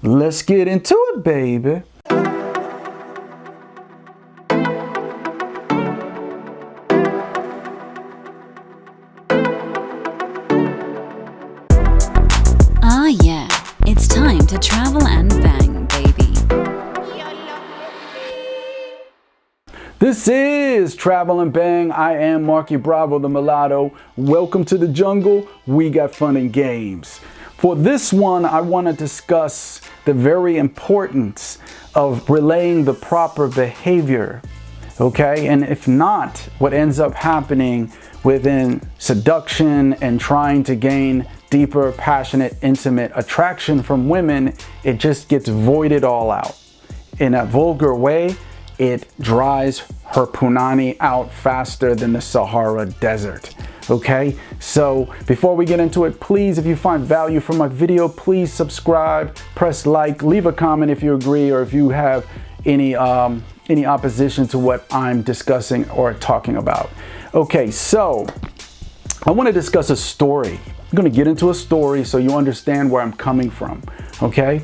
Let's get into it, baby. Ah, yeah, it's time to travel and bang, baby. This is Travel and Bang. I am Marky Bravo, the mulatto. Welcome to the jungle. We got fun and games. For this one, I want to discuss the very importance of relaying the proper behavior. Okay, and if not, what ends up happening within seduction and trying to gain deeper, passionate, intimate attraction from women, it just gets voided all out. In a vulgar way, it dries her punani out faster than the Sahara Desert. Okay, so before we get into it, please, if you find value from my video, please subscribe, press like, leave a comment if you agree or if you have any opposition to what I'm discussing or talking about. Okay, so I want to discuss a story. I'm going to get into a story so you understand where I'm coming from. Okay,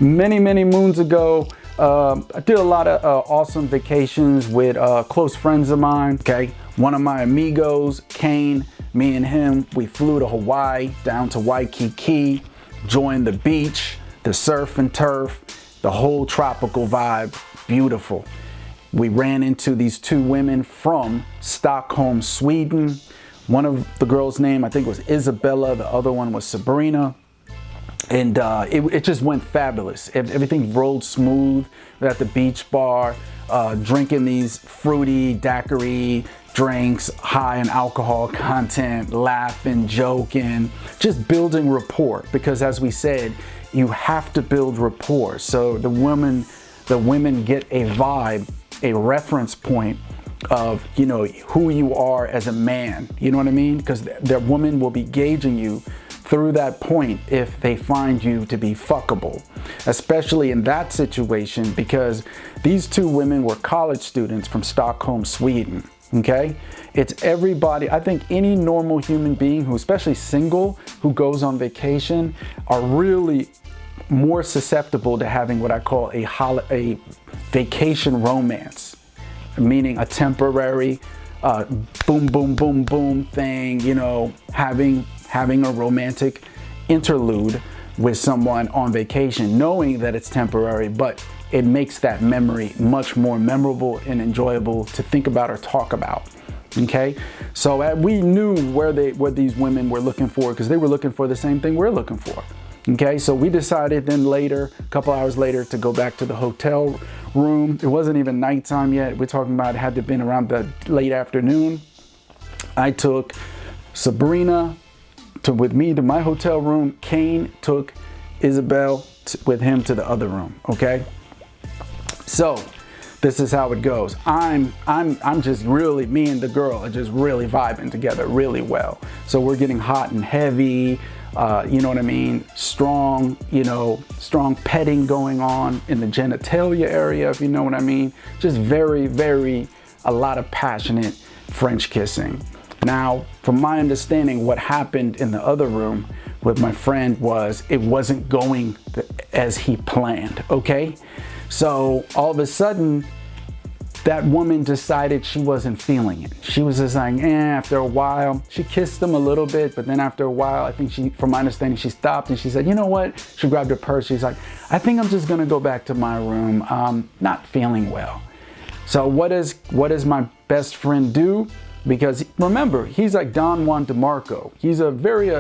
many moons ago, I did a lot of awesome vacations with close friends of mine. Okay, one of my amigos, Kane, me and him, we flew to Hawaii, down to Waikiki, joined the beach, the surf and turf, the whole tropical vibe, beautiful. We ran into these two women from Stockholm, Sweden. One of the girls' name, I think, was Isabella. The other one was Sabrina. And it just went fabulous. Everything rolled smooth. We were at the beach bar, drinking these fruity daiquiri drinks, high in alcohol content, laughing, joking, just building rapport. Because as we said, you have to build rapport. So the women get a vibe, a reference point of, you know, who you are as a man. You know what I mean? Because the woman will be gauging you through that point if they find you to be fuckable, especially in that situation, because these two women were college students from Stockholm, Sweden. Okay, it's everybody. I think any normal human being who, especially single, who goes on vacation, are really more susceptible to having what I call a vacation romance, meaning a temporary boom boom boom boom thing, you know, having a romantic interlude with someone on vacation, knowing that it's temporary, but it makes that memory much more memorable and enjoyable to think about or talk about. Okay, so we knew where these women were looking for, because they were looking for the same thing we're looking for. Okay, so we decided then later, a couple hours later, to go back to the hotel room. It wasn't even nighttime yet. We're talking about it had to have been around the late afternoon. I took Sabrina with me to my hotel room. Kane took Isabel with him to the other room. Okay, so this is how it goes. I'm just really, me and the girl are just really vibing together really well. So we're getting hot and heavy, you know what I mean? Strong, you know, strong petting going on in the genitalia area, if you know what I mean. Just very, a lot of passionate French kissing. Now, from my understanding, what happened in the other room with my friend was it wasn't going as he planned, okay? So all of a sudden, that woman decided she wasn't feeling it. She was just like, after a while. She kissed him a little bit, but then after a while, I think from my understanding, she stopped and she said, you know what? She grabbed her purse. She's like, I think I'm just gonna go back to my room. Not feeling well. So what does my best friend do? Because remember, he's like Don Juan DeMarco. He's a very,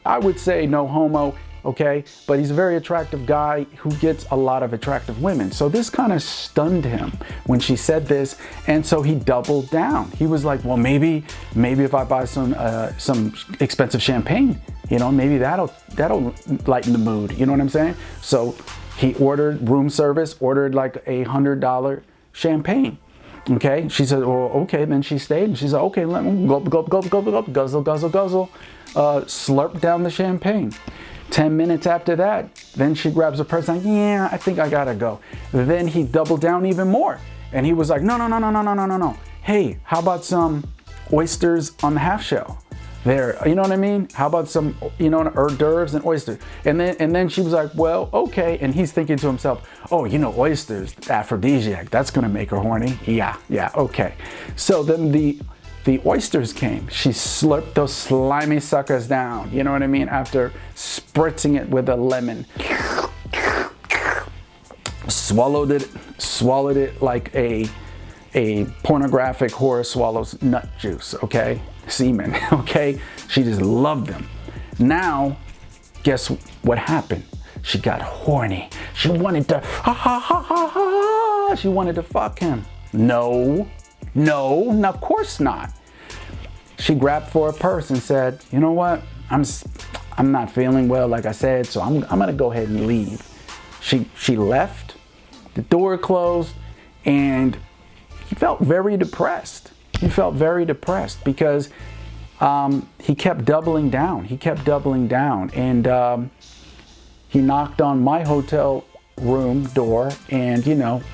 I would say no homo, okay? But he's a very attractive guy who gets a lot of attractive women. So this kind of stunned him when she said this. And so he doubled down. He was like, well, maybe if I buy some expensive champagne, you know, maybe that'll lighten the mood. You know what I'm saying? So he ordered room service, ordered like $100 champagne. Okay, she said, well, okay, then she stayed, and she said, okay, let me guzzle, slurp down the champagne. 10 minutes after that, then she grabs her purse, like, yeah, I think I gotta go. Then he doubled down even more, and he was like, no. Hey, how about some oysters on the half shell? there. You know what I mean? How about some, hors d'oeuvres and oysters? And then she was like, well, okay. And he's thinking to himself, oh, oysters, aphrodisiac, that's gonna make her horny. Yeah, okay. So then the oysters came. She slurped those slimy suckers down, you know what I mean? After spritzing it with a lemon. Swallowed it like a pornographic whore swallows nut juice, okay? Semen, okay? She just loved them. Now, guess what happened? She got horny. She wanted to, she wanted to fuck him. No, of course not. She grabbed for a purse and said, you know what? I'm not feeling well, like I said, so I'm gonna go ahead and leave. She left, the door closed, and he felt very depressed. He felt very depressed because he kept doubling down. And he knocked on my hotel room door and,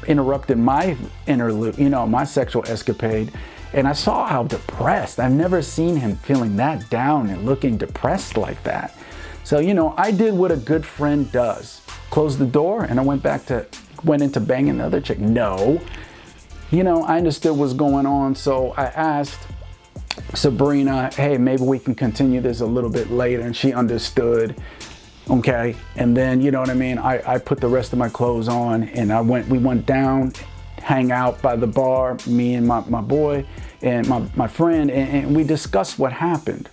interrupted my interlude, my sexual escapade. And I saw how depressed. I've never seen him feeling that down and looking depressed like that. So, I did what a good friend does. Closed the door and I went into banging the other chick. No. I understood what's going on, so I asked Sabrina, hey, maybe we can continue this a little bit later, and she understood, okay? And then, you know what I mean, I put the rest of my clothes on, and we went down, hang out by the bar, me and my boy and my friend, and we discussed what happened.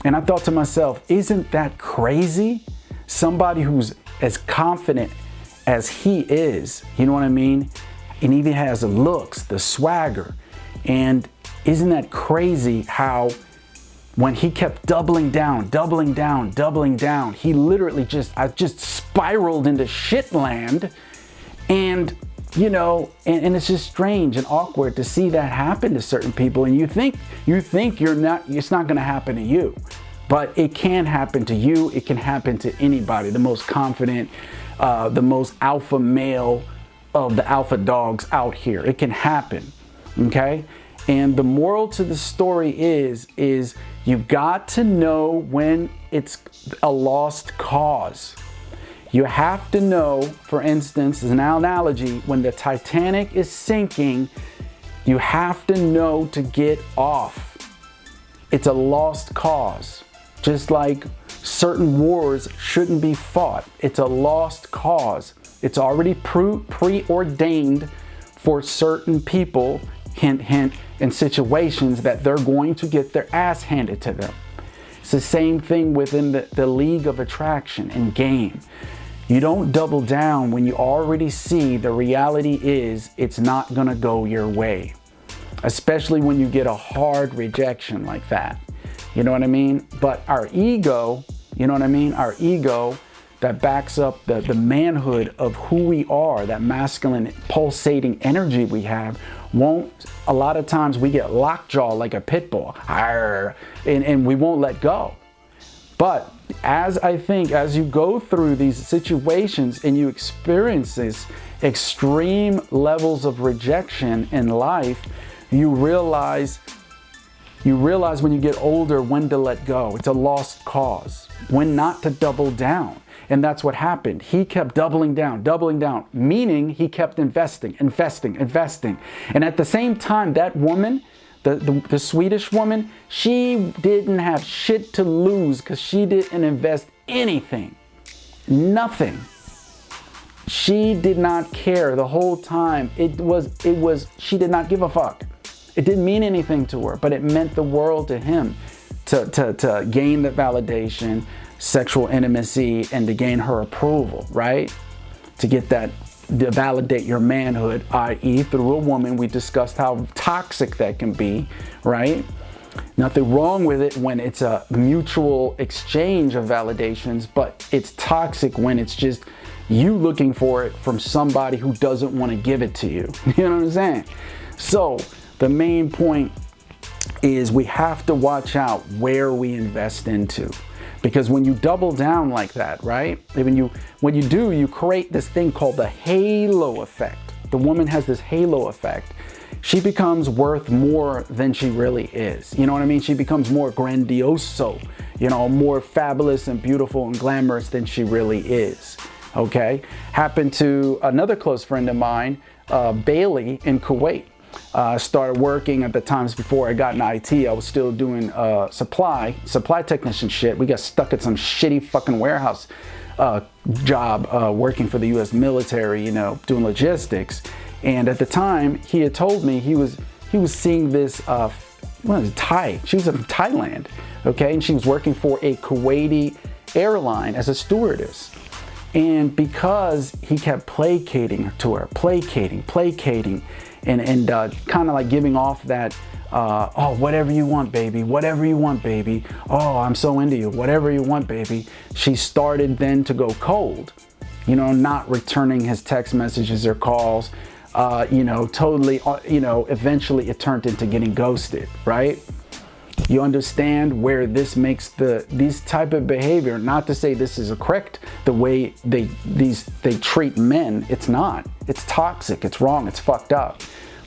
And I thought to myself, isn't that crazy? Somebody who's as confident as he is, you know what I mean? And even has the looks, the swagger. And isn't that crazy how when he kept doubling down, he literally I just spiraled into shit land. And, and it's just strange and awkward to see that happen to certain people. And you think it's not gonna happen to you. But it can happen to you, it can happen to anybody. The most confident, the most alpha male of the alpha dogs out here. It can happen, okay? And the moral to the story is you got to know when it's a lost cause. You have to know, for instance, as an analogy, when the Titanic is sinking, you have to know to get off. It's a lost cause. Just like certain wars shouldn't be fought. It's a lost cause. It's already preordained for certain people, hint, hint, in situations that they're going to get their ass handed to them. It's the same thing within the league of attraction and game. You don't double down when you already see the reality is it's not gonna go your way. Especially when you get a hard rejection like that. You know what I mean? But our ego, our ego that backs up the manhood of who we are, that masculine pulsating energy we have, a lot of times we get lockjaw like a pit bull, and we won't let go. But as you go through these situations and you experience these extreme levels of rejection in life, you realize when you get older when to let go. It's a lost cause. When not to double down. And that's what happened. He kept doubling down, meaning he kept investing. And at the same time, that woman, the Swedish woman, she didn't have shit to lose because she didn't invest anything. Nothing. She did not care the whole time. She did not give a fuck. It didn't mean anything to her, but it meant the world to him to gain the validation, sexual intimacy, and to gain her approval, right? To get that, to validate your manhood, i.e. through a woman. We discussed how toxic that can be, right? Nothing wrong with it when it's a mutual exchange of validations, but it's toxic when it's just you looking for it from somebody who doesn't want to give it to you. You know what I'm saying? So the main point is we have to watch out where we invest into. Because when you double down like that, right? What you do, you create this thing called the halo effect. The woman has this halo effect. she becomes worth more than she really is. You know what I mean? She becomes more grandioso, you know, more fabulous and beautiful and glamorous than she really is. Okay? Happened to another close friend of mine, Bailey in Kuwait. Started working at the times before I got in IT. I was still doing supply technician shit. We got stuck at some shitty fucking warehouse job working for the U.S. military, you know, doing logistics. And at the time, he had told me he was seeing this Thai. She was from Thailand, okay, and she was working for a Kuwaiti airline as a stewardess. And because he kept placating to her, placating, and kind of like giving off that, oh, whatever you want, baby, whatever you want, baby. Oh, I'm so into you, whatever you want, baby. She started then to go cold, you know, not returning his text messages or calls, you know, totally, you know, eventually it turned into getting ghosted, right? You understand where this makes these type of behavior, not to say this is correct, the way they treat men. It's not. It's toxic. It's wrong. It's fucked up.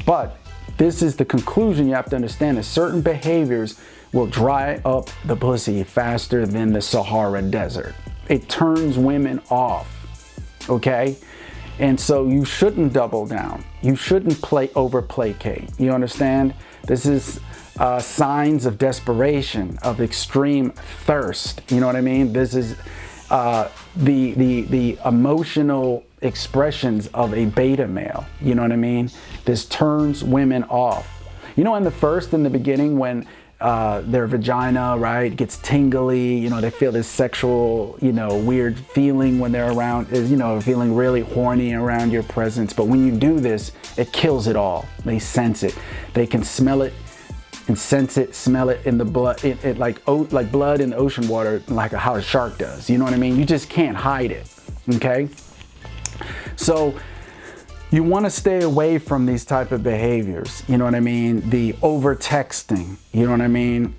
But this is the conclusion you have to understand, is certain behaviors will dry up the pussy faster than the Sahara Desert. It turns women off. Okay? And so you shouldn't double down. You shouldn't over placate. You understand? This is signs of desperation, of extreme thirst. You know what I mean? This is the emotional expressions of a beta male. You know what I mean? This turns women off. You know, in the beginning, when their vagina, right, gets tingly, you know, they feel this sexual, you know, weird feeling when they're around, you know, feeling really horny around your presence. But when you do this, it kills it all. They sense it. They can smell it and sense it, smell it in the blood, it like blood in the ocean water, like how a shark does. You know what I mean? You just can't hide it. Okay? So you want to stay away from these type of behaviors. You know what I mean? The over texting. You know what I mean?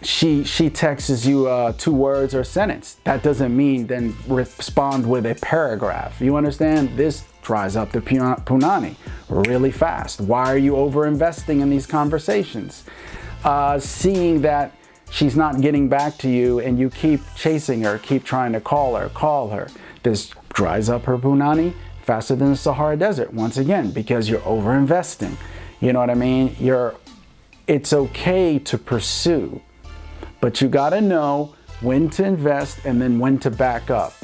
She texts you 2 words or a sentence. That doesn't mean then respond with a paragraph. You understand? This dries up the punani really fast. Why are you over investing in these conversations? Seeing that she's not getting back to you and you keep chasing her, keep trying to call her. This dries up her punani faster than the Sahara Desert, once again, because you're over investing. You know what I mean? It's okay to pursue, but you gotta know when to invest and then when to back up.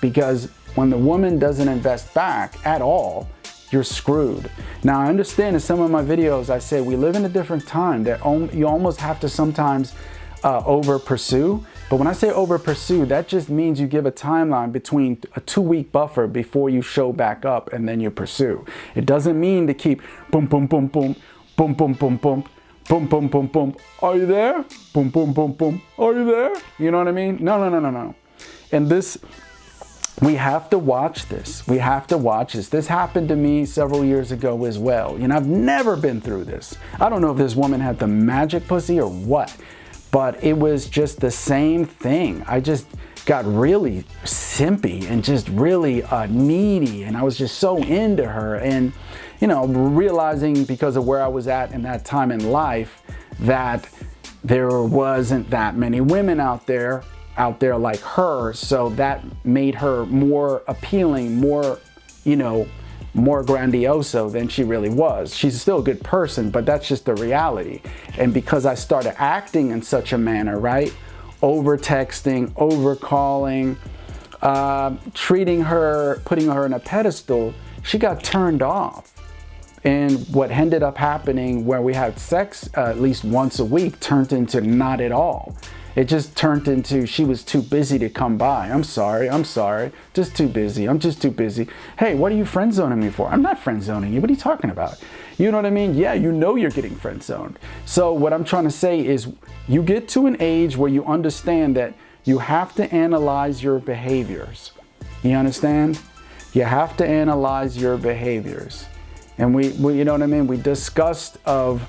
Because when the woman doesn't invest back at all, you're screwed. Now, I understand in some of my videos, I say we live in a different time that you almost have to sometimes over pursue. But when I say over pursue, that just means you give a timeline between a 2-week buffer before you show back up and then you pursue. It doesn't mean to keep boom, boom, boom, boom, boom, boom, boom, boom, boom, boom, boom, boom. Are you there? Boom, boom, boom, boom. Are you there? You know what I mean? No. And this, we have to watch this. We have to watch this. This happened to me several years ago as well. You know, I've never been through this. I don't know if this woman had the magic pussy or what, but it was just the same thing. I just got really simpy and just really needy, and I was just so into her. And, you know, realizing because of where I was at in that time in life that there wasn't that many women out there like her, so that made her more appealing, more, you know, more grandioso than she really was. She's still a good person, but that's just the reality. And because I started acting in such a manner, right, over texting, over calling, treating her, putting her on a pedestal, she got turned off. And what ended up happening where we had sex at least once a week turned into not at all. It just turned into she was too busy to come by. I'm sorry, just too busy. I'm just too busy. Hey, what are you friend zoning me for? I'm not friend zoning you. What are you talking about? You know what I mean? Yeah, you know you're getting friend zoned. So what I'm trying to say is you get to an age where you understand that you have to analyze your behaviors. You understand? You have to analyze your behaviors. And we you know what I mean? We discussed of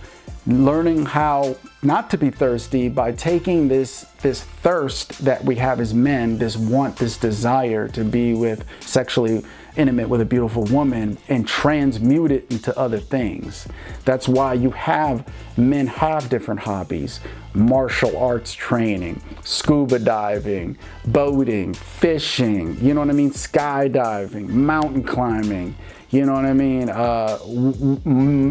learning how not to be thirsty by taking this thirst that we have as men, this want, this desire to be with sexually intimate with a beautiful woman, and transmute it into other things. That's why men have different hobbies: martial arts training, scuba diving, boating, fishing, you know what I mean, skydiving, mountain climbing, you know what I mean,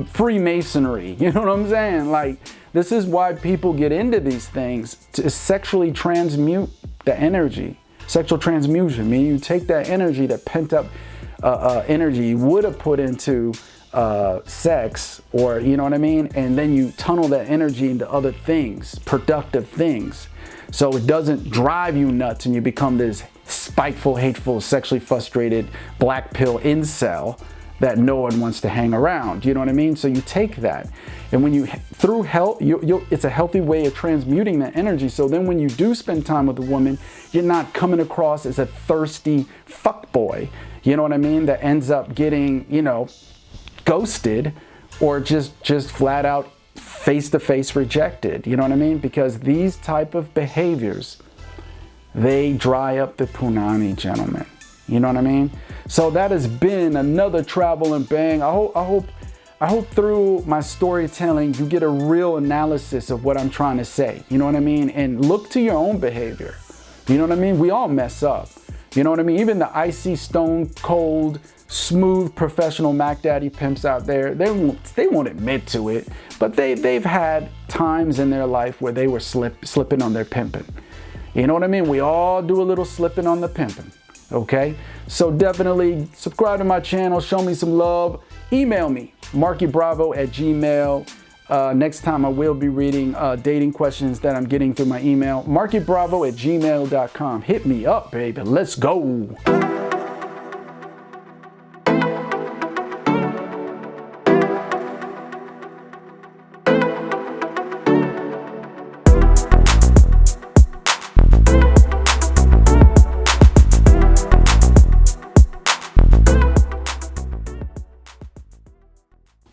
Freemasonry, you know what I'm saying? Like, this is why people get into these things, to sexually transmute the energy. Sexual transmutation, meaning you take that energy, that pent up energy you would have put into sex, or you know what I mean, and then you tunnel that energy into other things, productive things, so it doesn't drive you nuts and you become this spiteful, hateful, sexually frustrated black pill incel that no one wants to hang around. You know what I mean? So you take that, and when you through health, it's a healthy way of transmuting that energy. So then when you do spend time with a woman, you're not coming across as a thirsty fuckboy. You know what I mean? That ends up getting, you know, ghosted, or just flat out face-to-face rejected. You know what I mean? Because these type of behaviors, they dry up the punani, gentlemen. You know what I mean? So that has been another Travel and Bang. I hope through my storytelling you get a real analysis of what I'm trying to say. You know what I mean? And look to your own behavior. You know what I mean? We all mess up. You know what I mean? Even the icy, stone cold, smooth professional Mac Daddy pimps out there, they won't admit to it, but they've had times in their life where they were slipping on their pimping. You know what I mean? We all do a little slipping on the pimping. Okay? So definitely subscribe to my channel, show me some love, email me, markybravo@gmail.com. Next time I will be reading dating questions that I'm getting through my email, markybravo@gmail.com. Hit me up, baby. Let's go.